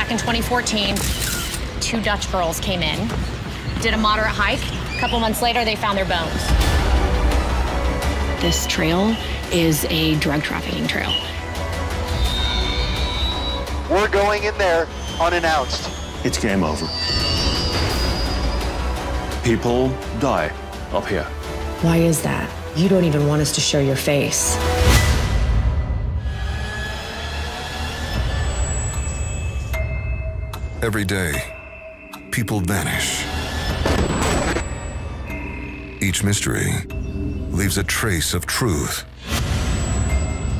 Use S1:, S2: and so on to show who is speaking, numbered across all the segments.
S1: back in 2014, 2 Dutch girls came in, did a moderate hike. A couple months later, they found their bones. This trail is a drug trafficking trail.
S2: We're going in there unannounced.
S3: It's game over. People die up here.
S4: Why is that? You don't even want us to show your face.
S5: Every day, people vanish. Each mystery leaves a trace of truth.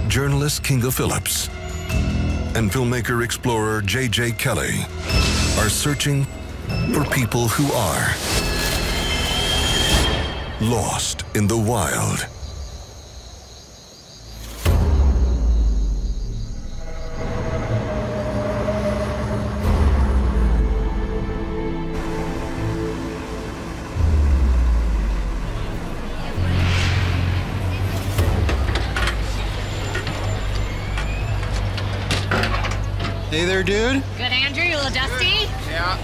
S5: Journalist Kinga Phillips and filmmaker explorer J.J. Kelly are searching for people who are lost in the wild.
S6: Hey there, dude.
S1: Good, Andrew. You a little dusty?
S6: Yeah.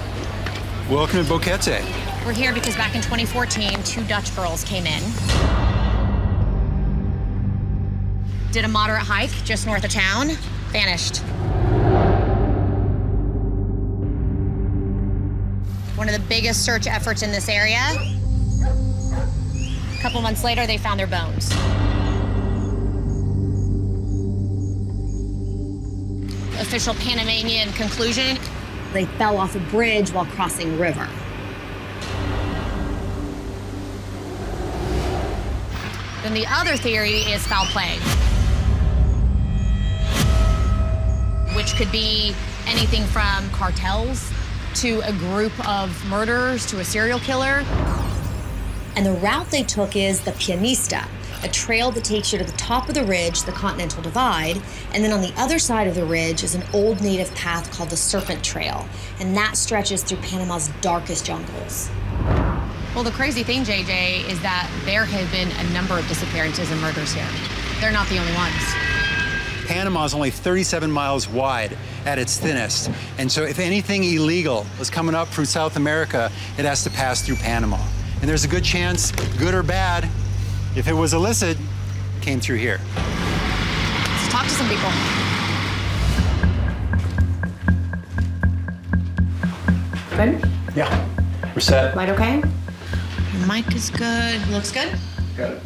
S6: Welcome to Boquete.
S1: We're here because back in 2014, 2 Dutch girls came in, did a moderate hike just north of town, vanished. One of the biggest search efforts in this area. A couple months later, they found their bones. Official Panamanian conclusion, they fell off a bridge while crossing a river. Then the other theory is foul play, which could be anything from cartels to a group of murderers to a serial killer.
S4: And the route they took is the Pianista, a trail that takes you to the top of the ridge, the Continental Divide, and then on the other side of the ridge is an old native path called the Serpent Trail, and that stretches through Panama's darkest jungles.
S1: Well, the crazy thing, JJ, is that there have been a number of disappearances and murders here. They're not the only ones.
S6: Panama is only 37 miles wide at its thinnest, and so if anything illegal is coming up from South America, it has to pass through Panama. And there's a good chance, good or bad, if it was illicit, it came through here.
S1: Let's talk to some people.
S4: Good?
S6: Yeah, we're set.
S4: Right, okay?
S1: Your mic is good. Looks good?
S7: Got it.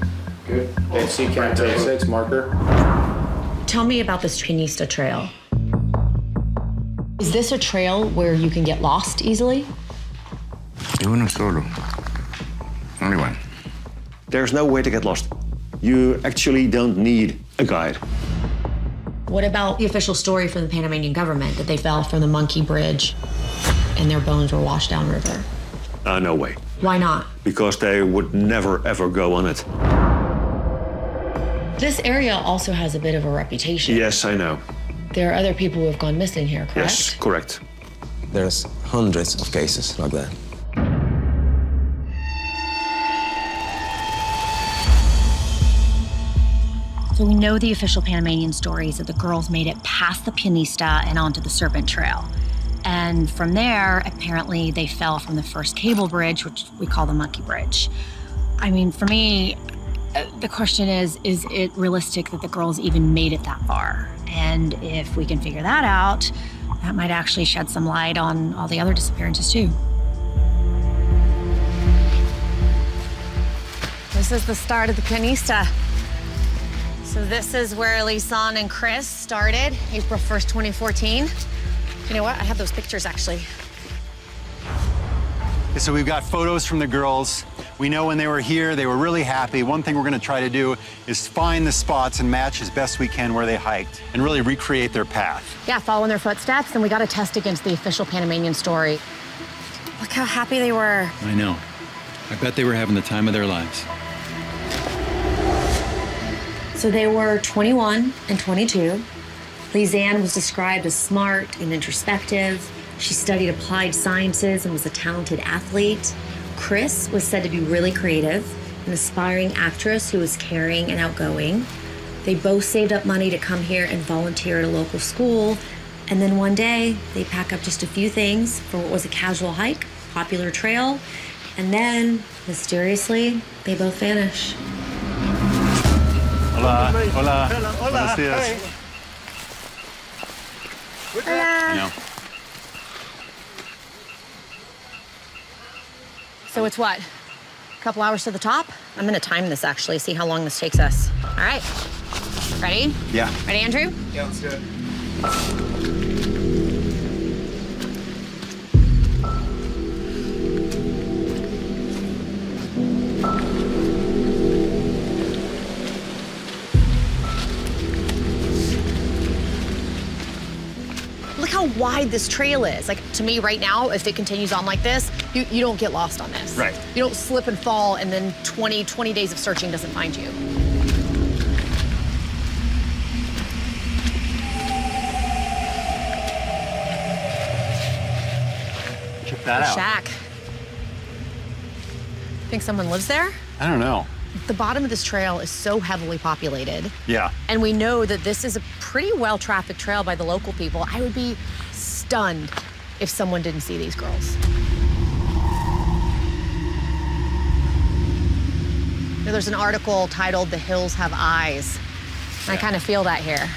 S7: Good. AC count 36, marker.
S4: Tell me about this Pianista Trail. Is this a trail where you can get lost easily?
S8: Uno solo. Only one.
S3: There's no way to get lost. You actually don't need a guide.
S4: What about the official story from the Panamanian government that they fell from the Monkey Bridge and their bones were washed downriver?
S3: No way.
S4: Why not?
S3: Because they would never, ever go on it.
S4: This area also has a bit of a reputation.
S3: Yes, I know.
S4: There are other people who have gone missing here, correct?
S3: Yes, correct.
S8: There's hundreds of cases like that.
S1: So we know the official Panamanian story is that the girls made it past the Pianista and onto the Serpent Trail. And from there, apparently they fell from the first cable bridge, which we call the Monkey Bridge. I mean, for me, the question is it realistic that the girls even made it that far? And if we can figure that out, that might actually shed some light on all the other disappearances too. This is the start of the Pianista. So this is where Lisanne and Kris started, April 1st, 2014. You know what? I have those pictures, actually.
S6: So we've got photos from the girls. We know when they were here, they were really happy. One thing we're going to try to do is find the spots and match as best we can where they hiked and really recreate their path.
S1: Yeah, following their footsteps, and we got to test against the official Panamanian story. Look how happy they were.
S9: I know. I bet they were having the time of their lives.
S4: So they were 21 and 22. Lisanne was described as smart and introspective. She studied applied sciences and was a talented athlete. Kris was said to be really creative, an aspiring actress who was caring and outgoing. They both saved up money to come here and volunteer at a local school. And then one day, they pack up just a few things for what was a casual hike, popular trail, and then, mysteriously, they both vanish.
S6: Hola, hola, buenos dias.
S1: Hola. So it's what? A couple hours to the top? I'm gonna time this actually, see how long this takes us. All right. Ready?
S6: Yeah.
S1: Ready, Andrew?
S7: Yeah, let's do it.
S1: Look how wide this trail is. Like, to me right now, if it continues on like this, you don't get lost on this.
S6: Right.
S1: You don't slip and fall and then 20 days of searching doesn't find you.
S6: Check that out.
S1: Shack. Think someone lives there?
S6: I don't know.
S1: The bottom of this trail is so heavily populated.
S6: Yeah.
S1: And we know that this is a pretty well-trafficked trail by the local people. I would be stunned if someone didn't see these girls. You know, there's an article titled "The Hills Have Eyes." And I kind of feel that here.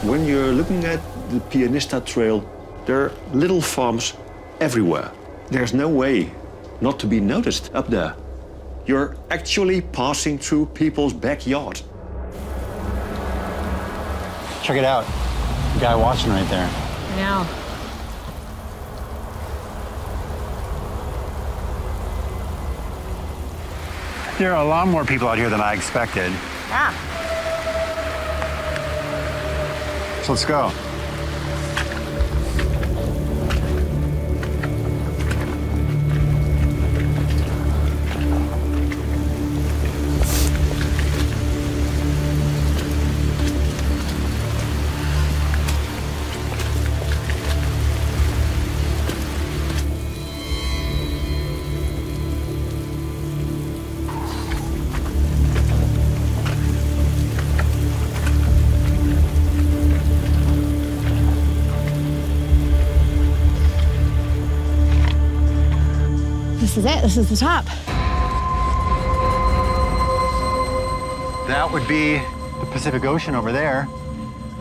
S3: When you're looking at the Pianista Trail, there are little farms everywhere. There's no way not to be noticed up there. You're actually passing through people's backyard.
S6: Check it out. The guy watching right there.
S1: I know.
S6: There are a lot more people out here than I expected.
S1: Yeah.
S6: So let's go.
S1: This is it. This is the top.
S6: That would be the Pacific Ocean over there.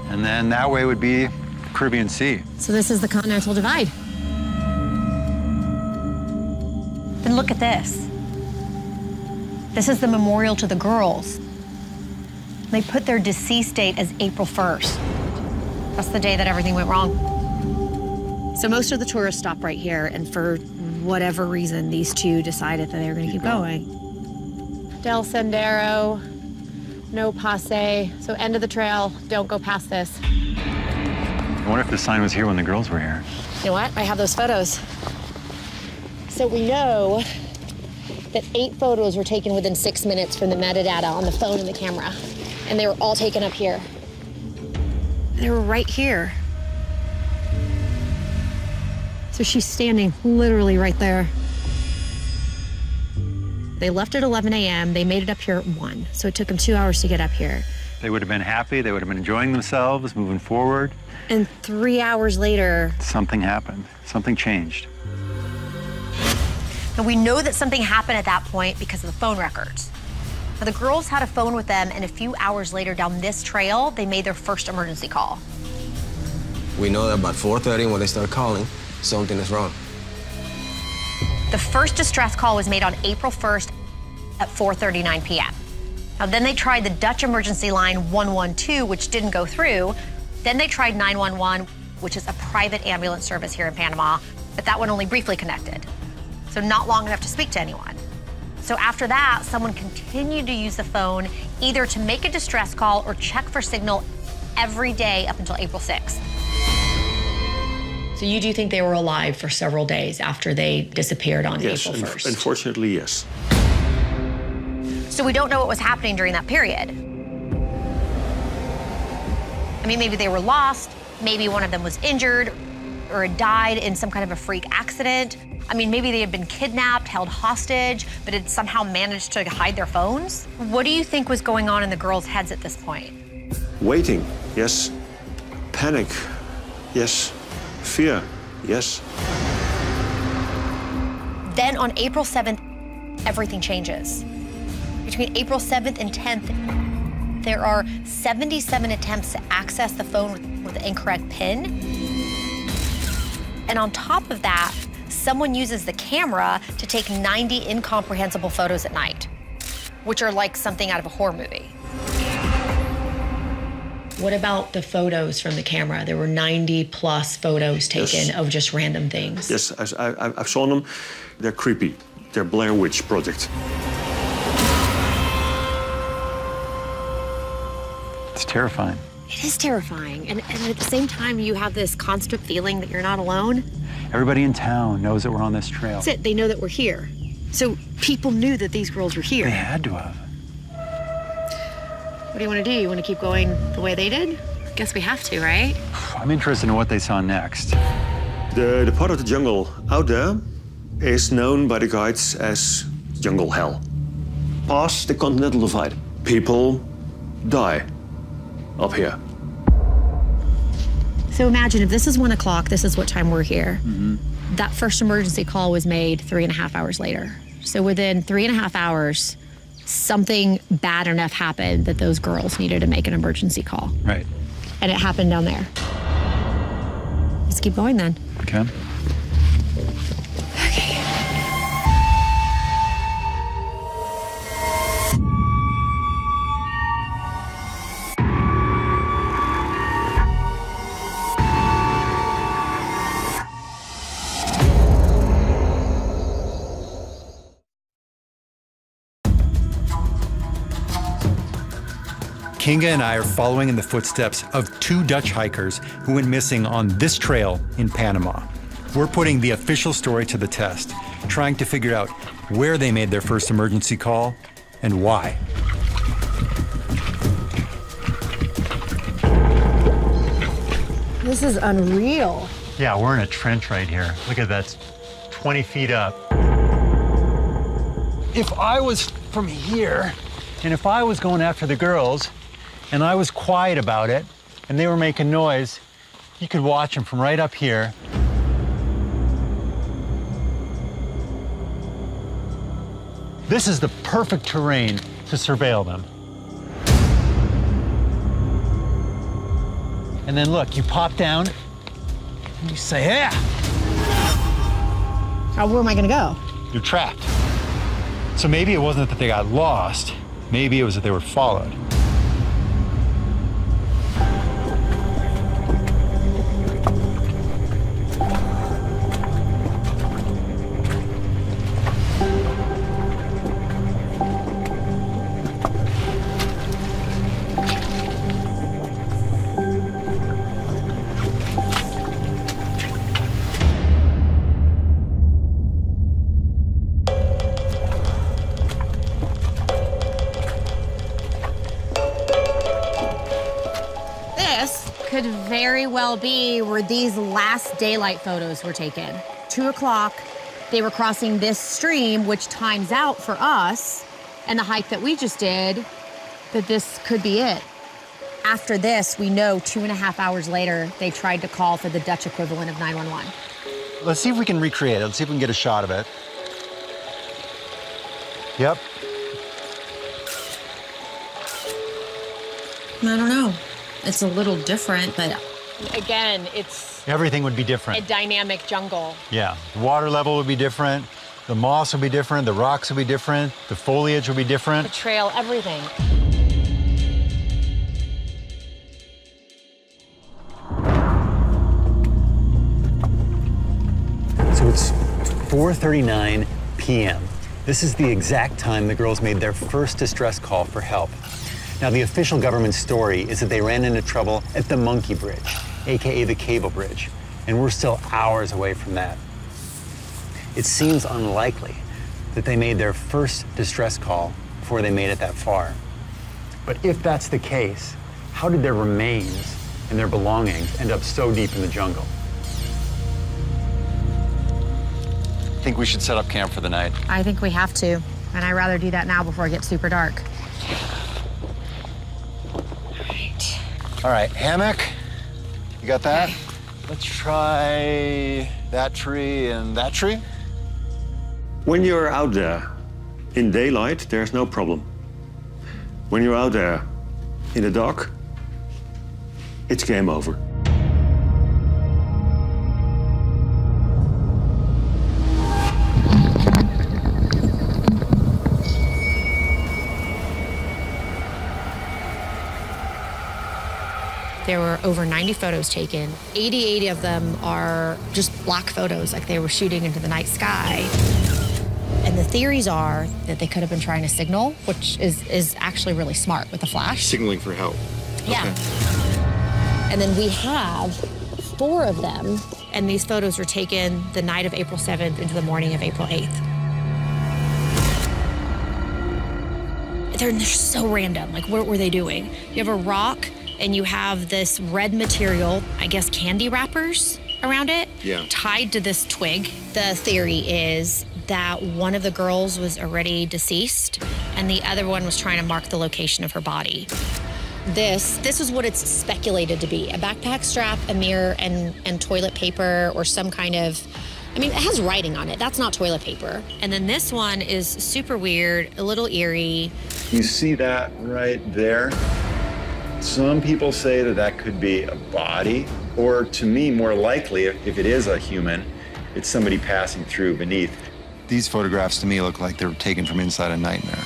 S6: And then that way would be the Caribbean Sea.
S1: So this is the Continental Divide. Then look at this. This is the memorial to the girls. They put their deceased date as April 1st. That's the day that everything went wrong. So most of the tourists stop right here, and for whatever reason, these two decided that they were going to keep going. Del Sendero, no passe. So end of the trail, don't go past this.
S6: I wonder if the sign was here when the girls were here.
S1: You know what? I have those photos. So we know that 8 photos were taken within 6 minutes from the metadata on the phone and the camera. And they were all taken up here. They were right here. So she's standing literally right there. They left at 11 a.m. They made it up here at 1. So it took them 2 hours to get up here.
S6: They would have been happy. They would have been enjoying themselves, moving forward.
S1: And 3 hours later,
S6: Something happened. Something changed.
S1: and we know that something happened at that point because of the phone records. Now, the girls had a phone with them, and a few hours later down this trail, they made their first emergency call.
S8: We know that about 4:30 when they start calling, something is wrong.
S1: The first distress call was made on April 1st at 4:39 p.m. Now, then they tried the Dutch emergency line 112, which didn't go through. Then they tried 911, which is a private ambulance service here in Panama, but that one only briefly connected. So not long enough to speak to anyone. So after that, someone continued to use the phone either to make a distress call or check for signal every day up until April 6th.
S4: So you do think they were alive for several days after they disappeared on
S3: Yes,
S4: April 1st?
S3: Unfortunately, yes.
S1: So we don't know what was happening during that period. I mean, maybe they were lost, maybe one of them was injured or had died in some kind of a freak accident. I mean, maybe they had been kidnapped, held hostage, but had somehow managed to hide their phones. What do you think was going on in the girls' heads at this point?
S3: Waiting, yes. Panic, yes. Fear, yes.
S1: Then on April 7th, everything changes. Between April 7th and 10th, there are 77 attempts to access the phone with the incorrect PIN. And on top of that, someone uses the camera to take 90 incomprehensible photos at night, which are like something out of a horror movie.
S4: What about the photos from the camera? There were 90+ photos taken of just random things.
S3: Yes, I've shown them. They're creepy. They're Blair Witch Project.
S9: It's terrifying.
S1: It is terrifying. And at the same time, you have this constant feeling that you're not alone.
S9: Everybody in town knows that we're on this trail.
S1: That's it. They know that we're here. So people knew that these girls were here.
S9: They had to have.
S1: What do you want to do? You want to keep going the way they did? I guess we have to, right?
S9: I'm interested in what they saw next.
S3: The part of the jungle out there is known by the guides as Jungle Hell. Past the Continental Divide, people die up here.
S1: So imagine if this is 1 o'clock, this is what time we're here. That first emergency call was made 3.5 hours later. So within 3.5 hours, something bad enough happened that those girls needed to make an emergency call.
S9: Right.
S1: And it happened down there. Let's keep going then.
S9: Okay.
S6: Kinga and I are following in the footsteps of 2 Dutch hikers who went missing on this trail in Panama. We're putting the official story to the test, trying to figure out where they made their first emergency call and why.
S1: This is unreal.
S6: Yeah, we're in a trench right here. Look at that, 20 feet up. If I was from here, and if I was going after the girls, and I was quiet about it, and they were making noise, you could watch them from right up here. This is the perfect terrain to surveil them. And then look, you pop down, and you say, yeah!
S1: Where am I gonna go?
S6: You're trapped. So maybe it wasn't that they got lost, maybe it was that they were followed.
S1: Could very well be where these last daylight photos were taken. 2 o'clock, they were crossing this stream, which times out for us, and the hike that we just did, that this could be it. After this, we know 2.5 hours later, they tried to call for the Dutch equivalent of 911.
S6: Let's see if we can recreate it. Let's see if we can get a shot of it. Yep.
S4: I don't know. It's a little different, but again, it's
S6: Everything would be different.
S4: a dynamic jungle.
S6: Yeah, the water level would be different, the moss would be different, the rocks would be different, the foliage would be different.
S4: The trail, everything.
S6: So it's 4:39 p.m. This is the exact time the girls made their first distress call for help. Now, the official government story is that they ran into trouble at the Monkey Bridge, AKA the Cable Bridge.
S9: and we're still hours away from that. It seems unlikely that they made their first distress call before they made it that far. But if that's the case, how did their remains and their belongings end up so deep in the jungle?
S6: I think we should set up camp for the night.
S1: I think we have to, and I'd rather do that now before it gets super dark.
S6: All right, hammock. You got that? Okay. Let's try that tree and that tree.
S3: When you're out there in daylight, there's no problem. When you're out there in the dark, it's game over.
S1: There were over 90 photos taken. 88 of them are just black photos, like they were shooting into the night sky. And the theories are that they could have been trying to signal, which is actually really smart with the flash.
S7: Signaling for help.
S1: Yeah. Okay. And then we have 4 of them, and these photos were taken the night of April 7th into the morning of April 8th. They're so random. Like, what were they doing? You have a rock, and you have this red material, I guess candy wrappers around it, tied to this twig. The theory is that one of the girls was already deceased, and the other one was trying to mark the location of her body. This is what it's speculated to be: a backpack strap, a mirror, and toilet paper, or some kind of, I mean, it has writing on it. That's not toilet paper. And then this one is super weird, a little eerie.
S10: You see that right there? Some people say that that could be a body, or to me, more likely, if it is a human, it's somebody passing through beneath.
S6: These photographs to me look like they were taken from inside a nightmare.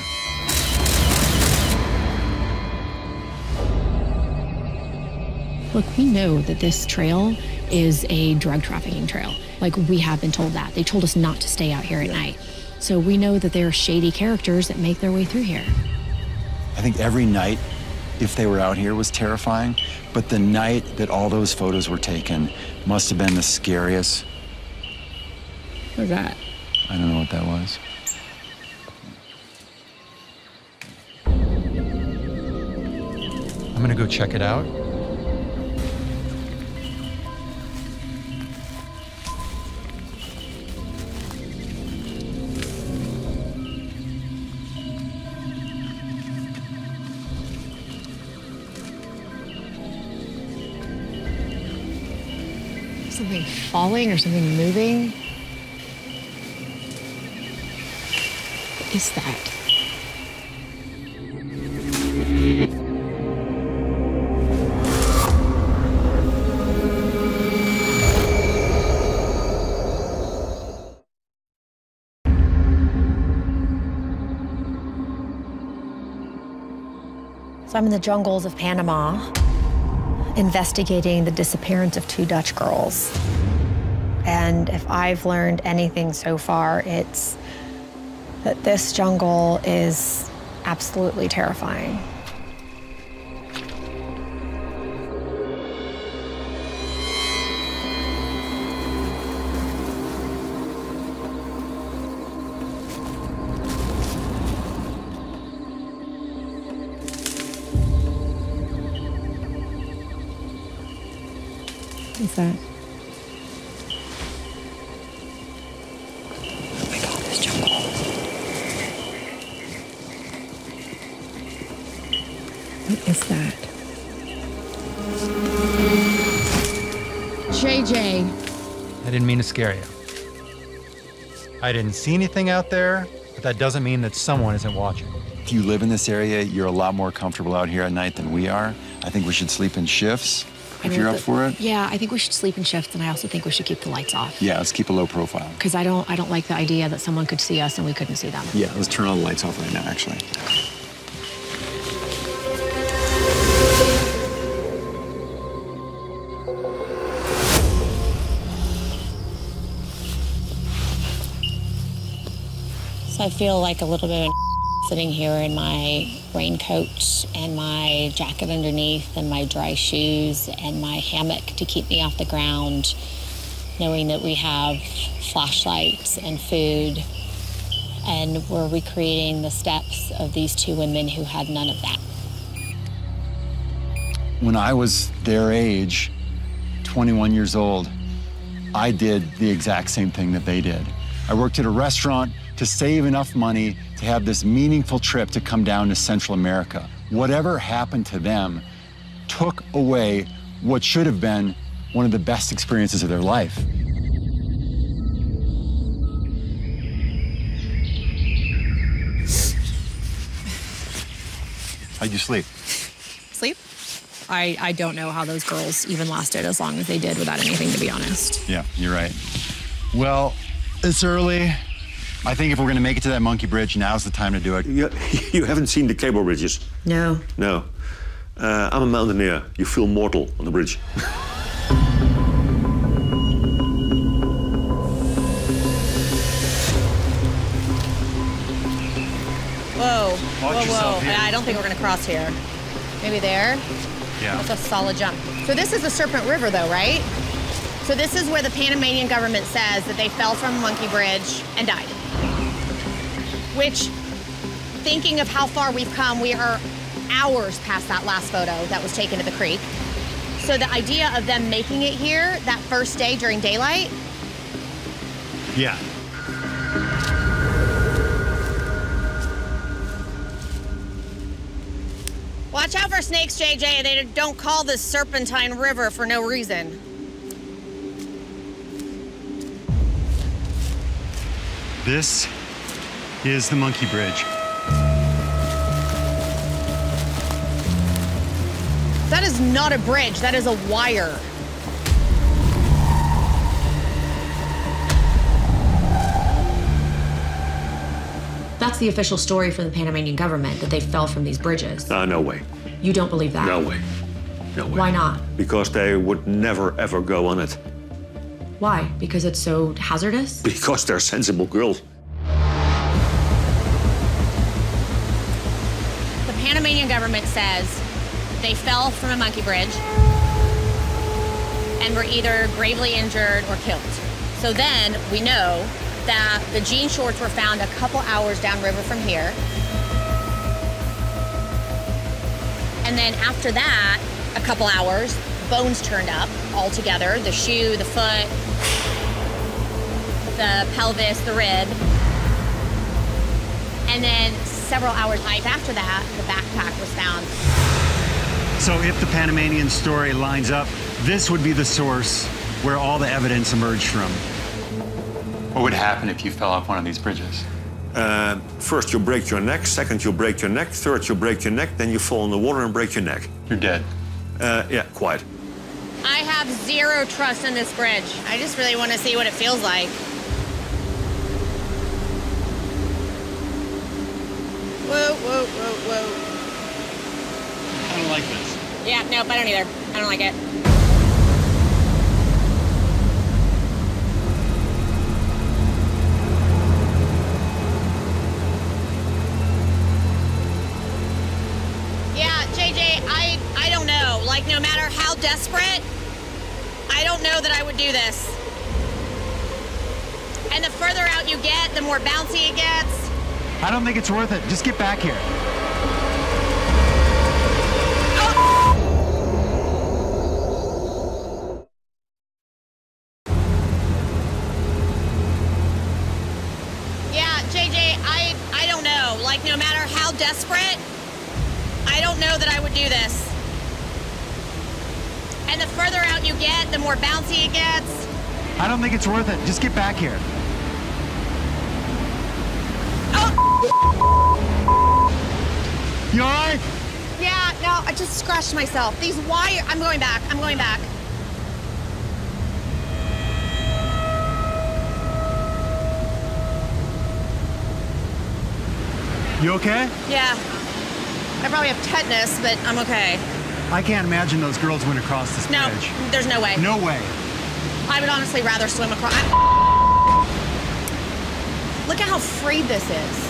S1: Look, we know that this trail is a drug trafficking trail. Like, we have been told that. They told us not to stay out here at night. So we know that there are shady characters that make their way through here.
S9: I think every night, if they were out here, was terrifying, but the night that all those photos were taken must have been the scariest.
S1: What was that?
S9: I don't know what that was.
S6: I'm gonna go check it out.
S1: Something falling or something moving? What is that? So I'm in the jungles of Panama, investigating the disappearance of 2 Dutch girls. And if I've learned anything so far, it's that this jungle is absolutely terrifying. What's that? Oh my God, this jungle. What is that? JJ.
S6: I didn't mean to scare you. I didn't see anything out there, but that doesn't mean that someone isn't watching.
S9: If you live in this area, you're a lot more comfortable out here at night than we are. I think we should sleep in shifts. If you're up for it?
S1: Yeah, I think we should sleep in shifts, and I also think we should keep the lights off.
S9: Yeah, let's keep a low profile.
S1: Because I don't like the idea that someone could see us and we couldn't see them.
S9: Yeah, let's turn all the lights off right now, actually.
S1: So I feel like a little bit of sitting here in my raincoat and my jacket underneath and my dry shoes and my hammock to keep me off the ground knowing that we have flashlights and food, and we're recreating the steps of these two women who had none of that.
S6: When I was their age, 21 years old, I did the exact same thing that they did. I worked at a restaurant to save enough money to have this meaningful trip to come down to Central America. Whatever happened to them took away what should have been one of the best experiences of their life. How'd you sleep?
S11: Sleep? I don't know how those girls even lasted as long as they did without anything, to be honest.
S6: Yeah, you're right. Well, it's early. I think if we're gonna make it to that monkey bridge, now's the time to do it.
S3: You haven't seen the cable bridges?
S4: No.
S3: No. I'm a mountaineer. You feel mortal on the bridge.
S11: Whoa,
S6: Watch yourself here.
S11: I don't think we're gonna cross here. Maybe there?
S6: Yeah.
S11: That's a solid jump. So this is the Serpent River though, right? So this is where the Panamanian government says that they fell from Monkey Bridge and died. Which, thinking of how far we've come, we are hours past that last photo that was taken at the creek. So the idea of them making it here that first day during daylight.
S6: Yeah.
S11: Watch out for snakes, JJ. They don't call this Serpentine River for no reason.
S6: This is the monkey bridge.
S11: That is not a bridge, that is a wire.
S4: That's the official story from the Panamanian government, that they fell from these bridges.
S3: No way.
S4: You don't believe that?
S3: No way. No way.
S4: Why not?
S3: Because they would never, ever go on it.
S4: Why? Because it's so hazardous?
S3: Because they're sensible girls.
S11: The Panamanian government says they fell from a monkey bridge and were either gravely injured or killed. So then we know that the jean shorts were found a couple hours downriver from here. And then after that, a couple hours, bones turned up all together, the shoe, the foot, the pelvis, the rib. And then several hours after that, the backpack was found.
S6: So if the Panamanian story lines up, this would be the source where all the evidence emerged from. What would happen if you fell off one of these bridges?
S3: First, you'll break your neck. Second, you'll break your neck. Third, you'll break your neck. Then you fall in the water and break your neck.
S6: You're dead.
S3: Yeah, quite.
S11: I have zero trust in this bridge. I just really want to see what it feels like. Whoa, whoa, whoa, whoa.
S6: I don't like this.
S11: Yeah, nope, I don't either. I don't like it. Yeah, JJ, I don't know. Like, no matter how desperate, I don't know that I would do this. And the further out you get, the more bouncy it gets.
S6: I don't think it's worth it. Just get back here.
S11: Yeah, JJ, I don't know. Like, no matter how desperate, I don't know that I would do this. And the further out you get, the more bouncy it gets.
S6: I don't think it's worth it. Just get back here. You all right?
S11: Yeah, no, I just scratched myself. These wires, I'm going back, I'm going back.
S6: You okay?
S11: Yeah. I probably have tetanus, but I'm okay.
S6: I can't imagine those girls went across this
S11: No,
S6: bridge.
S11: there's no way.
S6: No way.
S11: I would honestly rather swim across. Look at how free this is.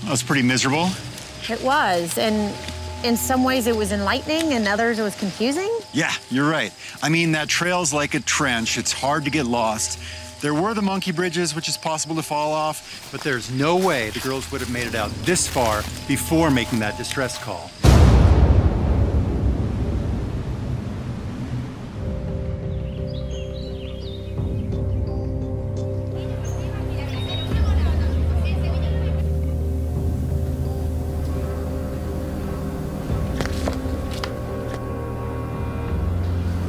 S6: That was pretty miserable.
S11: It was, and in some ways it was enlightening, and others it was confusing.
S6: Yeah, you're right. I mean, that trail's like a trench. It's hard to get lost. There were the monkey bridges, which is possible to fall off, but there's no way the girls would have made it out this far before making that distress call.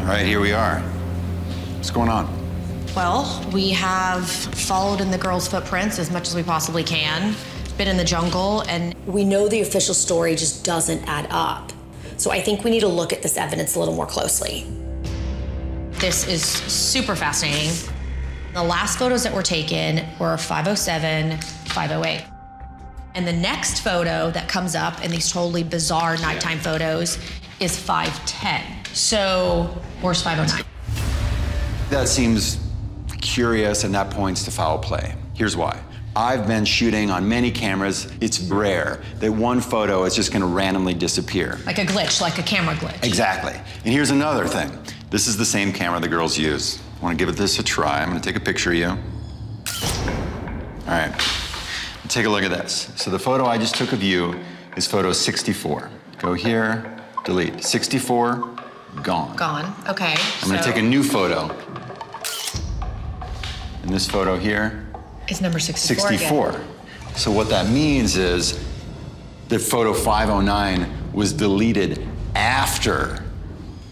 S6: All right, here we are. What's going on?
S4: Well, we have followed in the girls' footprints as much as we possibly can, been in the jungle, and we know the official story just doesn't add up. So I think we need to look at this evidence a little more closely. This is super fascinating. The last photos that were taken were 507, 508. And the next photo that comes up in these totally bizarre nighttime photos is 510. So where's 509?
S10: That seems curious, and that points to foul play. Here's why. I've been shooting on many cameras. It's rare that one photo is just gonna randomly disappear.
S4: Like a glitch, like a camera glitch.
S10: Exactly. And here's another thing. This is the same camera the girls use. I wanna give this a try. I'm gonna take a picture of you. All right, take a look at this. So the photo I just took of you is photo 64. Go here, delete. 64, gone.
S4: Gone, okay.
S10: I'm gonna take a new photo. And this photo here
S4: is number 64
S10: 64.
S4: again.
S10: So what that means is that photo 509 was deleted after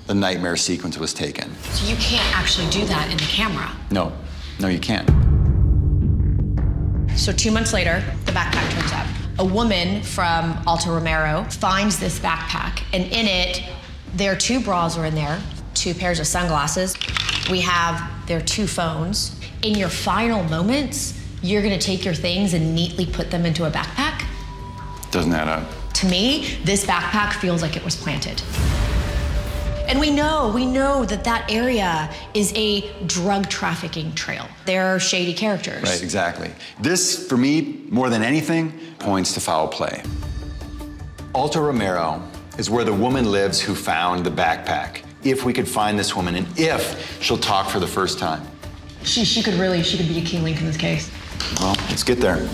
S10: the nightmare sequence was taken.
S4: So you can't actually do that in the camera.
S10: No, you can't.
S4: So 2 months later, the backpack turns up. A woman from Alto Romero finds this backpack, and in it, their 2 bras are in there, 2 pairs of sunglasses. We have their 2 phones. In your final moments, you're gonna take your things and neatly put them into a backpack?
S10: Doesn't add up.
S4: To me, this backpack feels like it was planted. And we know that that area is a drug trafficking trail. They're shady characters.
S10: Right, exactly. This, for me, more than anything, points to foul play. Alto Romero is where the woman lives who found the backpack. If we could find this woman, and if she'll talk for the first time.
S4: She could be a key link in this case.
S10: Well, let's get there.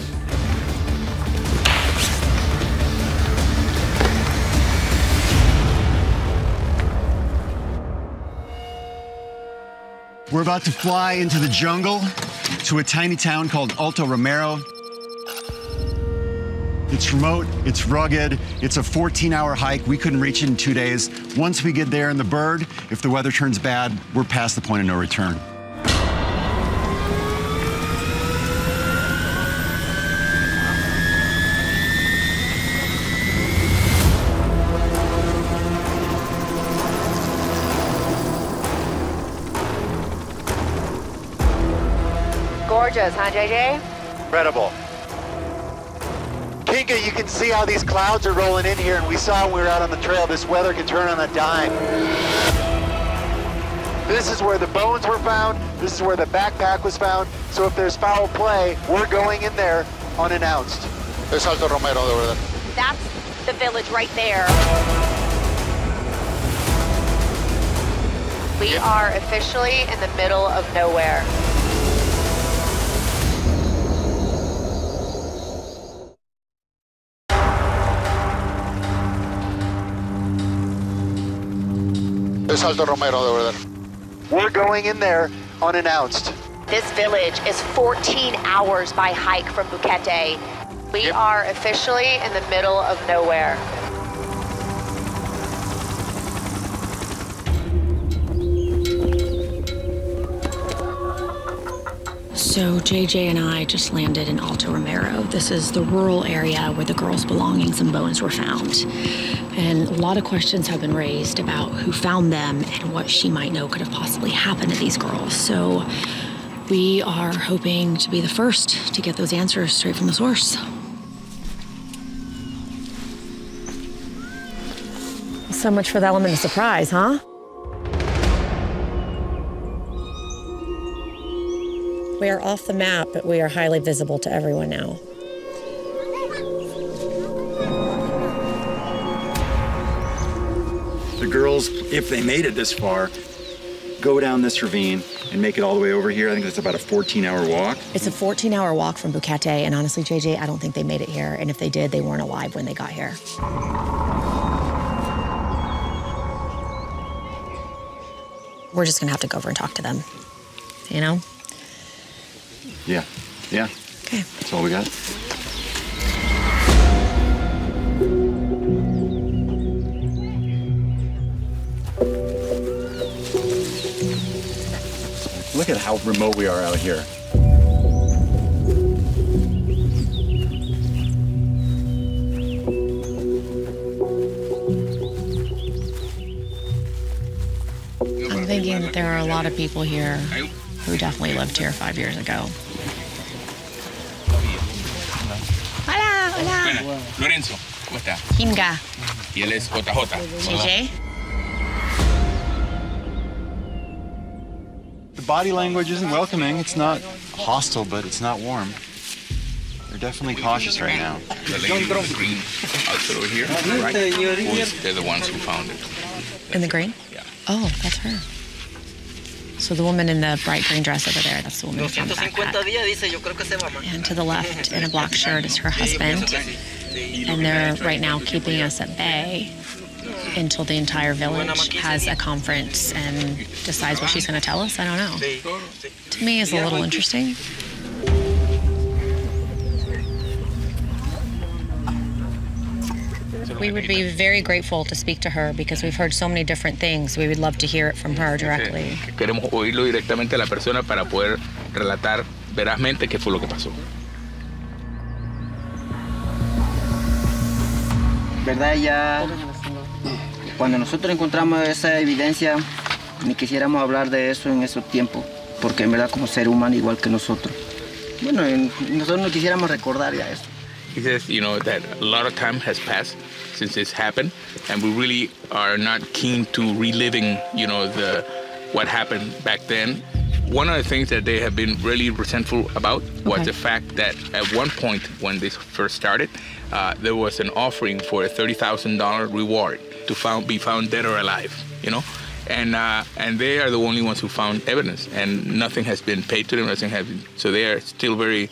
S6: We're about to fly into the jungle to a tiny town called Alto Romero. It's remote, it's rugged, it's a 14-hour hike. We couldn't reach it in 2 days. Once we get there in the bird, if the weather turns bad, we're past the point of no return.
S11: Gorgeous, huh, JJ?
S2: Incredible. Kinga, you can see how these clouds are rolling in here, and we saw when we were out on the trail, this weather can turn on a dime. This is where the bones were found. This is where the backpack was found. So if there's foul play, we're going in there unannounced.
S7: Es Alto Romero, de verdad.
S11: That's the village right there. We are officially in the middle of nowhere.
S7: Es Alto Romero, de verdad.
S2: We're going in there unannounced.
S11: This village is 14 hours by hike from Bukete. We are officially in the middle of nowhere.
S1: So JJ and I just landed in Alto Romero. This is the rural area where the girls' belongings and bones were found. And a lot of questions have been raised about who found them and what she might know could have possibly happened to these girls. So we are hoping to be the first to get those answers straight from the source.
S4: So much for the element of surprise, huh? We are off the map, but we are highly visible to everyone now.
S10: girls, if they made it this far, go down this ravine and make it all the way over here. I think it's about a 14-hour walk.
S4: It's a 14-hour walk from Bukete, and honestly, JJ, I don't think they made it here. And if they did, they weren't alive when they got here. We're just gonna have to go over and talk to them, you know?
S10: Yeah.
S4: Okay.
S10: That's all we got. Look at how remote we are out here.
S4: I'm thinking that there are a lot of people here who definitely lived here 5 years ago.
S11: Hola.
S12: Lorenzo, ¿cómo está?
S11: Kinga.
S12: Y él es JJ.
S11: JJ.
S10: The body language isn't welcoming. It's not hostile, but it's not warm. They're definitely cautious right now.
S12: The lady in the green outfit over here, right? They're the ones who found it.
S4: In the green?
S12: Yeah.
S4: Oh, that's her. So the woman in the bright green dress over there, that's the woman who found the backpack. And to the left, in a black shirt, is her husband. And they're right now keeping us at bay until the entire village has a conference and decides what she's going to tell us. I don't know. To me, it's a little interesting. We would be very grateful to speak to her because we've heard so many different things. We would love to hear it from her directly.
S12: Queremos oírlo directamente a la persona para poder relatar verazmente qué fue lo que pasó.
S13: ¿Verdad? Ya cuando nosotros encontramos esa evidencia, ni quisiéramos hablar de eso en esos tiempos, porque en verdad como ser humano igual que nosotros. Bueno, nosotros no quisiéramos recordar ya eso.
S12: He says, you know, that a lot of time has passed since this happened, and we really are not keen to reliving, you know, what happened back then. One of the things that they have been really resentful about was the fact that at one point when this first started, there was an offering for a $30,000 reward to be found dead or alive, you know? And they are the only ones who found evidence, and nothing has been paid to them, so they are still very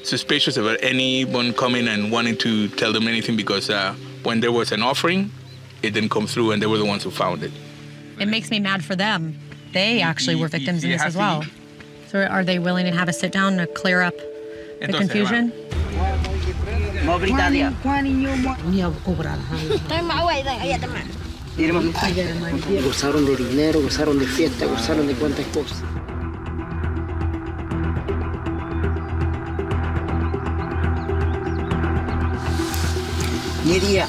S12: suspicious about anyone coming and wanting to tell them anything because when there was an offering, it didn't come through and they were the ones who found it.
S4: It makes me mad for them. They actually were victims in this as well. So are they willing to have a sit down to clear up the confusion?
S13: Gozaron de dinero, gozaron de fiesta, gozaron de cuantas cosas. Nidia.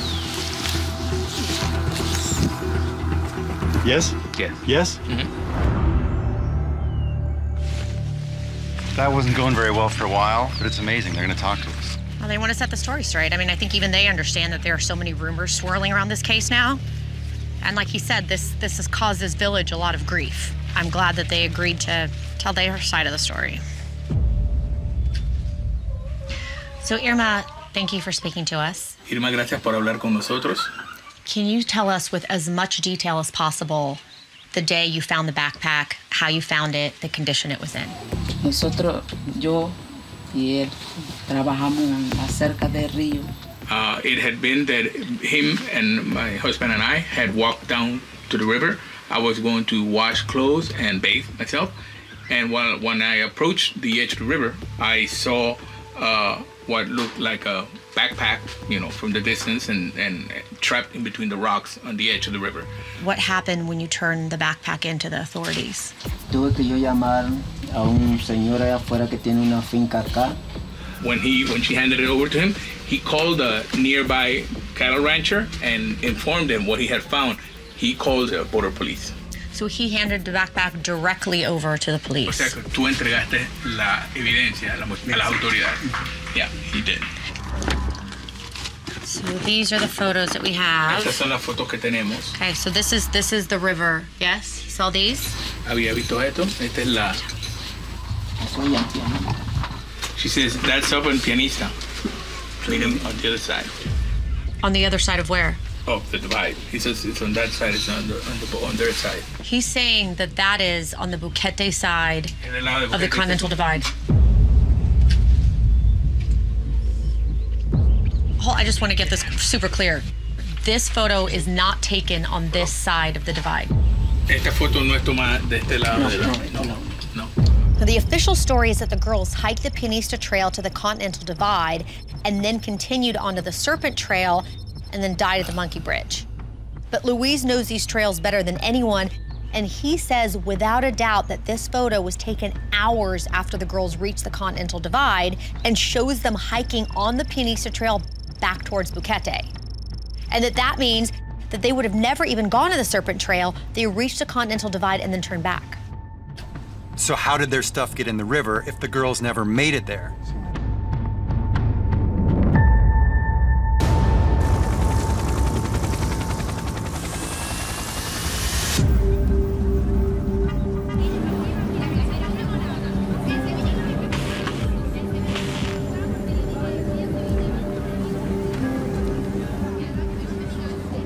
S10: Yes?
S12: Yes.
S10: Yes?
S12: Mm-hmm.
S10: That wasn't going very well for a while, but it's amazing. They're going to talk to us.
S1: Well, they want to set the story straight. I mean, I think even they understand that there are so many rumors swirling around this case now. And like he said, this has caused this village a lot of grief. I'm glad that they agreed to tell their side of the story. So Irma, thank you for speaking to us.
S12: Irma, gracias por hablar con nosotros.
S1: Can you tell us with as much detail as possible the day you found the backpack, how you found it, the condition it was in?
S14: Nosotros, yo y él, trabajamos cerca del río.
S12: It had been that him and my husband and I had walked down to the river. I was going to wash clothes and bathe myself. And when I approached the edge of the river, I saw what looked like a backpack, you know, from the distance and trapped in between the rocks on the edge of the river.
S1: What happened when you turned the backpack into the authorities?
S13: Tuve que yo llamar a un señor allá afuera que tiene una finca acá.
S12: When she handed it over to him, he called a nearby cattle rancher and informed him what he had found. He called the border police.
S1: So he handed the backpack directly over to the police.
S12: O sea, que tú entregaste la evidencia a las autoridades. Yeah, he did.
S1: So these are the photos that we have.
S12: Estas son las fotos que tenemos.
S1: Okay, so this is the river. Yes, you saw these?
S12: Había visto esto. Esta es la. She says that's up in Pianista. Meet him on the other side.
S1: On the other side of where?
S12: of the divide. He says it's on that side, it's on their side.
S4: He's saying that that is on the Boquete side of the Continental Divide. I just want to get this super clear. This photo is not taken on this side of the divide.
S12: Esta foto no es tomada de este lado. No.
S11: Now, the official story is that the girls hiked the Pianista Trail to the Continental Divide and then continued onto the Serpent Trail and then died at the Monkey Bridge. But Luis knows these trails better than anyone, and he says without a doubt that this photo was taken hours after the girls reached the Continental Divide and shows them hiking on the Pianista Trail back towards Boquete. And that means that they would have never even gone to the Serpent Trail. They reached the Continental Divide and then turned back.
S6: So how did their stuff get in the river if the girls never made it there?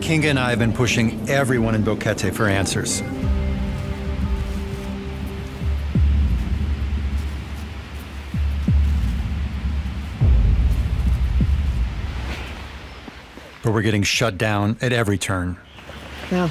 S6: Kinga and I have been pushing everyone in Boquete for answers. But we're getting shut down at every turn.
S4: Yeah.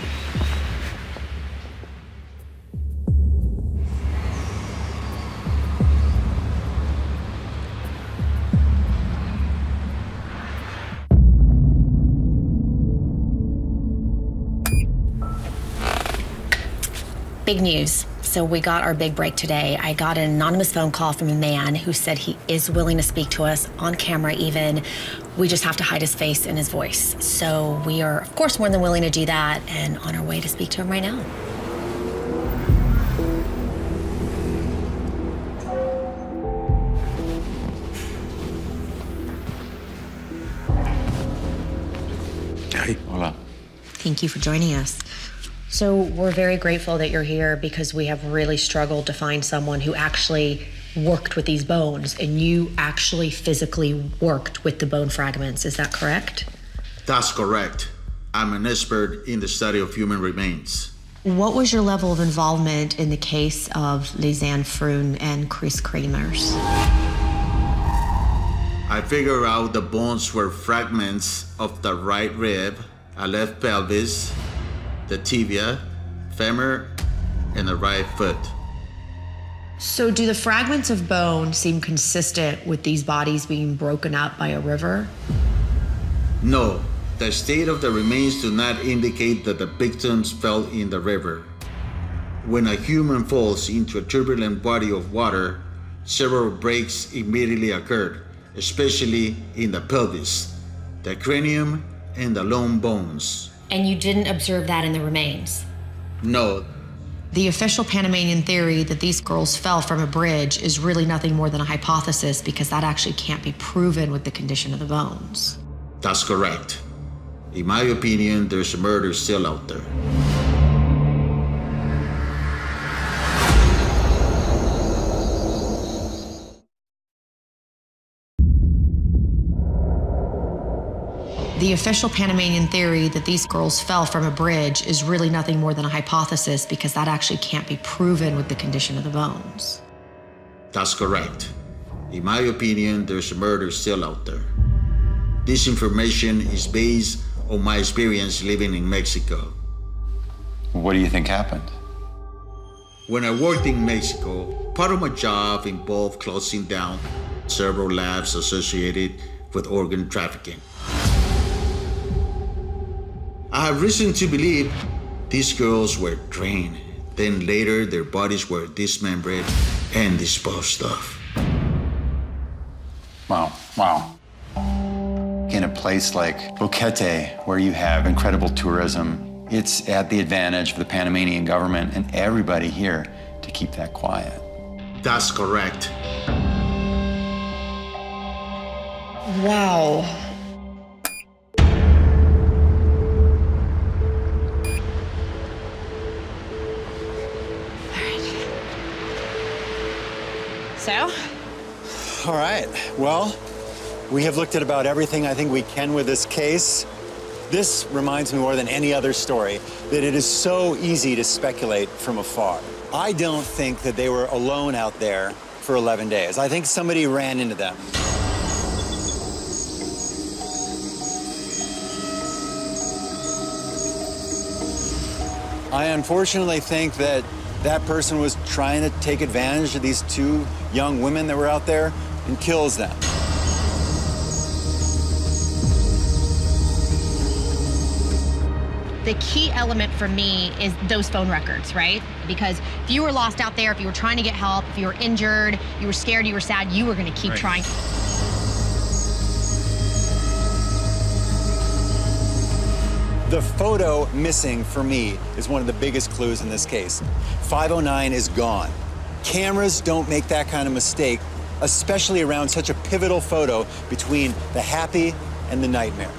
S4: Big news. So we got our big break today. I got an anonymous phone call from a man who said he is willing to speak to us on camera even. We just have to hide his face and his voice. So we are, of course, more than willing to do that and on our way to speak to him right now.
S3: Hey, hola.
S4: Thank you for joining us. So we're very grateful that you're here because we have really struggled to find someone who actually worked with these bones, and you actually physically worked with the bone fragments. Is that correct?
S15: That's correct. I'm an expert in the study of human remains.
S4: What was your level of involvement in the case of Lisanne Froone and Kris Kremers?
S15: I figured out the bones were fragments of the right rib, a left pelvis, the tibia, femur, and the right foot.
S4: So do the fragments of bone seem consistent with these bodies being broken up by a river?
S15: No, the state of the remains do not indicate that the victims fell in the river. When a human falls into a turbulent body of water, several breaks immediately occurred, especially in the pelvis, the cranium, and the long bones.
S4: And you didn't observe that in the remains?
S15: No.
S4: The official Panamanian theory that these girls fell from a bridge is really nothing more than a hypothesis because that actually can't be proven with the condition of the bones.
S15: That's correct. In my opinion, there's a murder still out there.
S4: The official Panamanian theory that these girls fell from a bridge is really nothing more than a hypothesis because that actually can't be proven with the condition of the bones.
S15: That's correct. In my opinion, there's a murder still out there. This information is based on my experience living in Mexico.
S10: What do you think happened?
S15: When I worked in Mexico, part of my job involved closing down several labs associated with organ trafficking. I have reason to believe these girls were trained. Then later, their bodies were dismembered and disposed of.
S10: Wow. In a place like Boquete, where you have incredible tourism, it's at the advantage of the Panamanian government and everybody here to keep that quiet.
S15: That's correct.
S4: Wow.
S11: So?
S6: All right, well, we have looked at about everything I think we can with this case. This reminds me more than any other story that it is so easy to speculate from afar. I don't think that they were alone out there for 11 days. I think somebody ran into them. I unfortunately think that that person was trying to take advantage of these two young women that were out there and kills them.
S11: The key element for me is those phone records, right? Because if you were lost out there, if you were trying to get help, if you were injured, you were scared, you were sad, you were going to keep trying.
S6: The photo missing for me is one of the biggest clues in this case. 509 is gone. Cameras don't make that kind of mistake, especially around such a pivotal photo between the happy and the nightmare.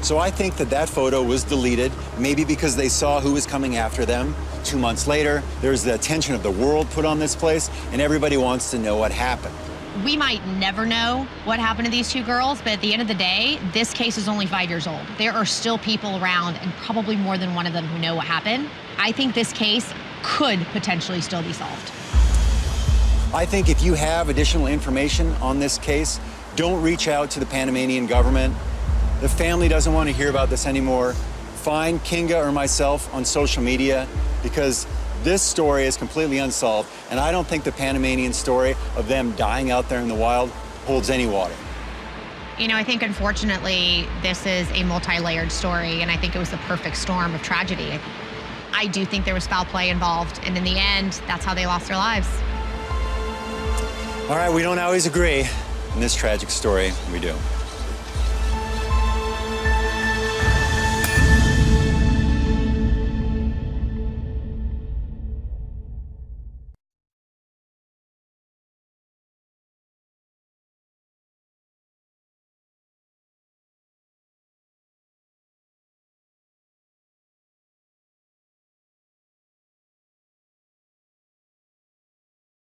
S6: So I think that that photo was deleted, maybe because they saw who was coming after them. 2 months later, there's the attention of the world put on this place, and everybody wants to know what happened.
S11: We might never know what happened to these two girls, but at the end of the day, this case is only 5 years old. There are still people around, and probably more than one of them, who know what happened. I think this case could potentially still be solved.
S6: I think if you have additional information on this case, don't reach out to the Panamanian government. The family doesn't want to hear about this anymore. Find Kinga or myself on social media, because this story is completely unsolved, and I don't think the Panamanian story of them dying out there in the wild holds any water.
S11: You know, I think unfortunately this is a multi-layered story, and I think it was the perfect storm of tragedy. I do think there was foul play involved, and in the end, that's how they lost their lives.
S6: All right, we don't always agree. In this tragic story, we do.